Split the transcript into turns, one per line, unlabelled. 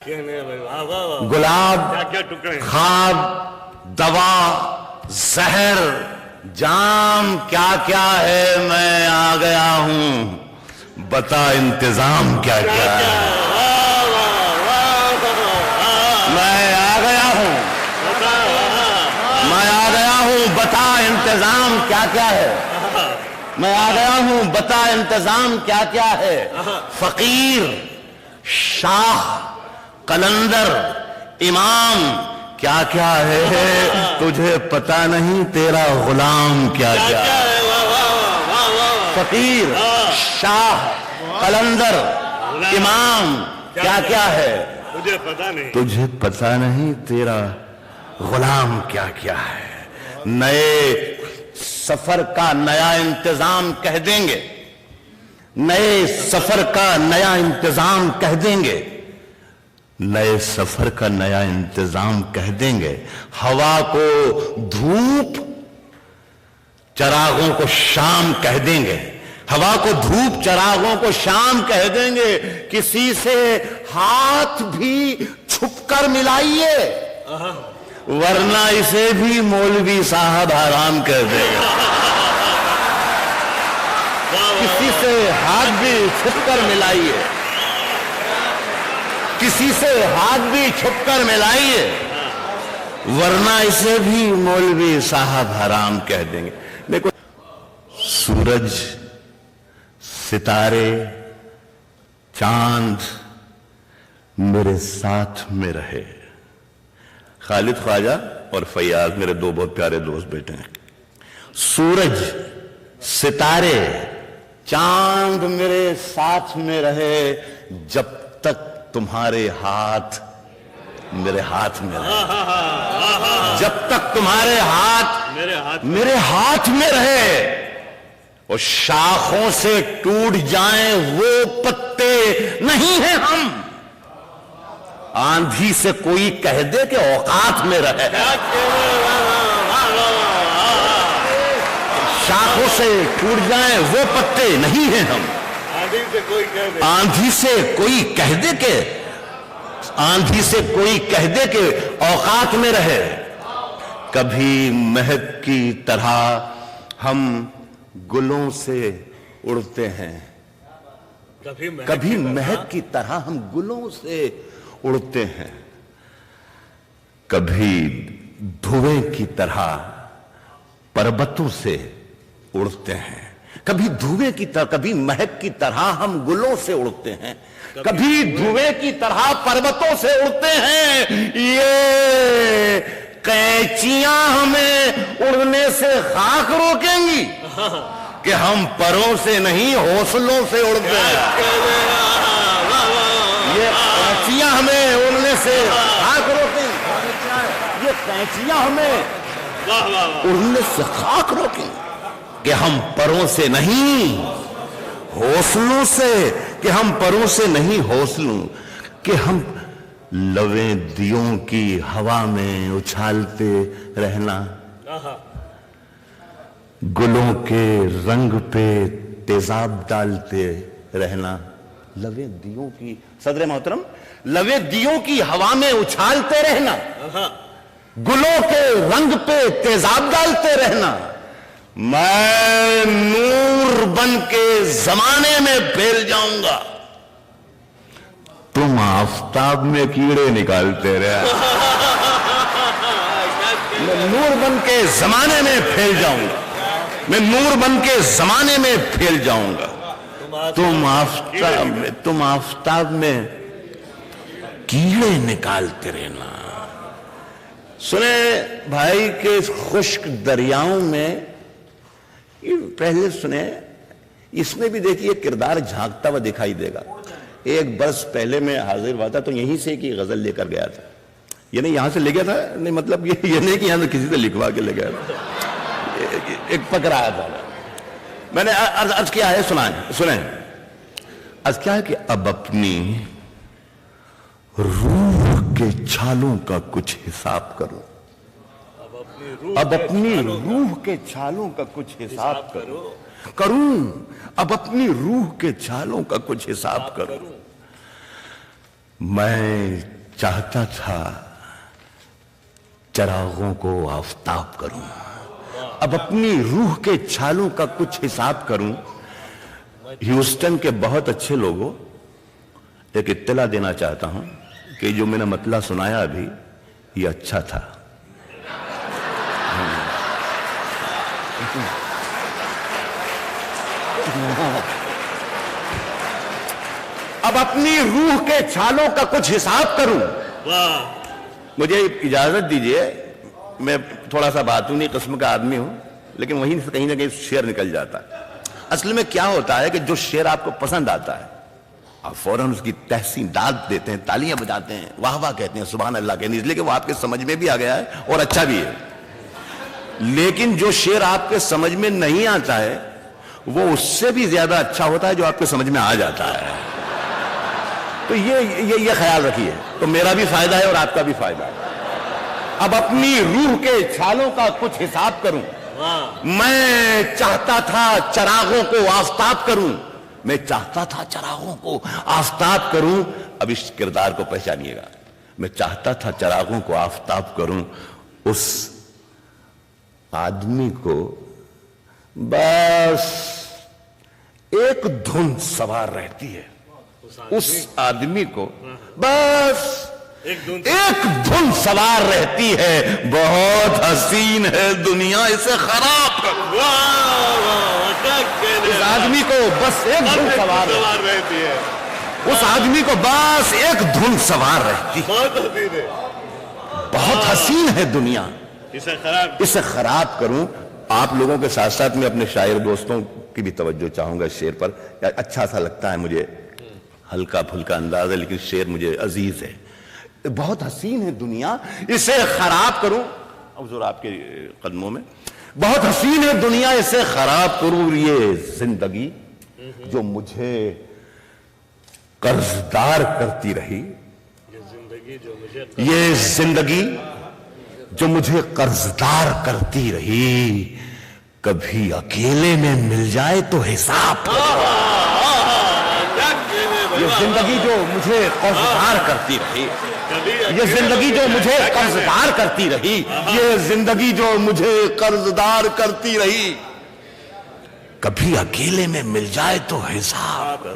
गुलाब, खाद, दवा, जहर, जाम, क्या क्या है मैं आ गया हूं, बता इंतजाम क्या क्या है। मैं आ गया हूं, मैं आ गया हूं, बता इंतजाम क्या क्या है। मैं आ गया हूं, बता इंतजाम क्या क्या है। फकीर, शाह, कलंदर, इमाम, क्या क्या है तुझे पता नहीं, तेरा गुलाम क्या क्या है। फकीर, शाह, कलंदर, इमाम, क्या क्या है
तुझे पता नहीं,
तुझे पता नहीं, तेरा गुलाम क्या क्या है। नए सफर का नया इंतजाम कह देंगे, नए सफर का नया इंतजाम कह देंगे, नए सफर का नया इंतजाम कह देंगे। हवा को धूप, चरागों को शाम कह देंगे। हवा को धूप, चरागों को शाम कह देंगे। किसी से हाथ भी छुपकर मिलाइए, वरना इसे भी मौलवी साहब हराम कह देगा। किसी से हाथ भी छुपकर मिलाइए, किसी से हाथ भी छुपकर मिलाइए, वरना इसे भी मौलवी साहब हराम कह देंगे। देखो, सूरज, सितारे, चांद मेरे साथ में रहे। खालिद ख्वाजा और फैयाज मेरे दो बहुत प्यारे दोस्त बेटे हैं। सूरज, सितारे, चांद मेरे साथ में रहे जब तक तुम्हारे हाथ मेरे हाथ में रहे। जब तक तुम्हारे हाथ मेरे हाथ में रहे। और शाखों से टूट जाएं वो पत्ते नहीं हैं हम। आंधी से कोई कह दे कि औकात में रहे। शाखों से टूट जाएं वो पत्ते नहीं हैं हम। आंधी से कोई कह दे के, आंधी से कोई कह दे के औकात में रहे। कभी महक की तरह हम गुलों से उड़ते हैं, कभी महक की तरह हम गुलों से उड़ते हैं, कभी धुएं की तरह पर्वतों से उड़ते हैं। कभी धुएं की तरह, कभी महक की तरह हम गुलों से उड़ते हैं, कभी धुएं की तरह पर्वतों से उड़ते हैं। ये कैंचियां हमें उड़ने से खाक रोकेंगी कि हम परों से नहीं हौसलों से उड़ते हैं। ये कैंचियां हमें उड़ने से खाक रोकेंगी, ये कैंचियां हमें उड़ने से खाक रोकेंगी कि हम परों से नहीं हौसलों से, कि हम परों से नहीं हौसलों, कि हम लवें दियों की हवा में उछालते रहना, गुलों के रंग पे तेजाब डालते रहना। लवें दियों की, सदर मोहतरम, लवें दियों की हवा में उछालते रहना, गुलों के रंग पे तेजाब डालते रहना। मैं नूर बन के जमाने में फैल जाऊंगा, तुम आफताब में कीड़े निकालते रहे। मैं नूर बन के जमाने में फैल जाऊंगा, मैं नूर बन के जमाने में फैल जाऊंगा, तुम आफताब में कीड़े निकालते रहना। सुने भाई के खुश्क दरियाओं में, पहले सुने, इसमें भी देखिए किरदार झांकता हुआ दिखाई देगा। एक बरस पहले मैं हाजिर हुआ था तो यहीं से की गजल लेकर गया था। ये नहीं यहां से ले गया था, नहीं मतलब ये नहीं कि यहां से किसी से लिखवा के ले गया था, एक पकड़ाया था मैंने। अर्ज क्या है, सुने अर्ज क्या है कि अब अपनी रूह के छालों का कुछ हिसाब करो, अब अपनी रूह के छालों का कुछ हिसाब करूं, अब अपनी रूह के छालों का कुछ हिसाब करूं। میں چاہتا تھا چراغوں کو آفتاب کروں، اب اپنی روح کے چھالوں کا کچھ حساب کروں۔ ہیوسٹن کے بہت اچھے لوگوں، ایک اطلاع دینا چاہتا ہوں کہ جو میں نے مطلع سنایا ابھی یہ اچھا تھا۔ اب اپنی روح کے چھالوں کا کچھ حساب کروں۔ مجھے اجازت دیجئے، میں تھوڑا سا باتونی قسم کا آدمی ہوں، لیکن وہیں سے کہیں نہ کہیں شعر نکل جاتا ہے۔ اصل میں کیا ہوتا ہے کہ جو شعر آپ کو پسند آتا ہے آپ فوراً اس کی تحسین داد دیتے ہیں، تالیاں بجاتے ہیں، واہ واہ کہتے ہیں، سبحان اللہ کہتے ہیں، اس لیے کہ وہ آپ کے سمجھ میں بھی آ گیا ہے اور اچھا بھی ہے۔ لیکن جو شعر آپ کے سمجھ میں نہیں آتا ہے وہ اس سے بھی زیادہ اچھا ہوتا ہے جو آپ کے سمجھ میں آ جاتا ہے۔ تو یہ خیال رکھیے، تو میرا بھی فائدہ ہے اور آپ کا بھی فائدہ ہے۔ اب اپنی روح کے چھالوں کا کچھ حساب کروں۔ میں چاہتا تھا چراغوں کو آفتاب کروں، میں چاہتا تھا چراغوں کو آفتاب کروں۔ اب اس کردار کو پہچانیے گا۔ میں چاہتا تھا چراغوں کو آفتاب کروں، اس آدمی کو بس ایک دھن سوار رہتی ہے، اس آدمی کو بس ایک دھن سوار رہتی ہے، بہت حسین ہے دنیا اسے خراب کر۔ اس آدمی کو بس ایک دھن سوار رہتی ہے، اس آدمی کو بس ایک دھن سوار رہتی ہے، بہت حسین ہے دنیا اسے خراب کروں۔ آپ لوگوں کے ساتھ ساتھ میں اپنے شاعر دوستوں کی بھی توجہ چاہوں گا اس شعر پر۔ اچھا سا لگتا ہے مجھے، ہلکا پھلکا انداز ہے لیکن شعر مجھے عزیز ہے۔ بہت حسین ہے دنیا اسے خراب کروں، حضور آپ کے قدموں میں، بہت حسین ہے دنیا اسے خراب کروں۔ یہ زندگی جو مجھے قرضدار کرتی رہی، یہ زندگی جو مجھے قرضدار کرتی رہی، کبھی اکیلے میں مل جائے تو حساب۔ یہ زندگی جو مجھے قرضدار کرتی رہی، یہ زندگی جو مجھے قرضدار کرتی رہی، یہ زندگی جو مجھے قرضدار کرتی رہی، کبھی اکیلے میں مل جائے تو حساب۔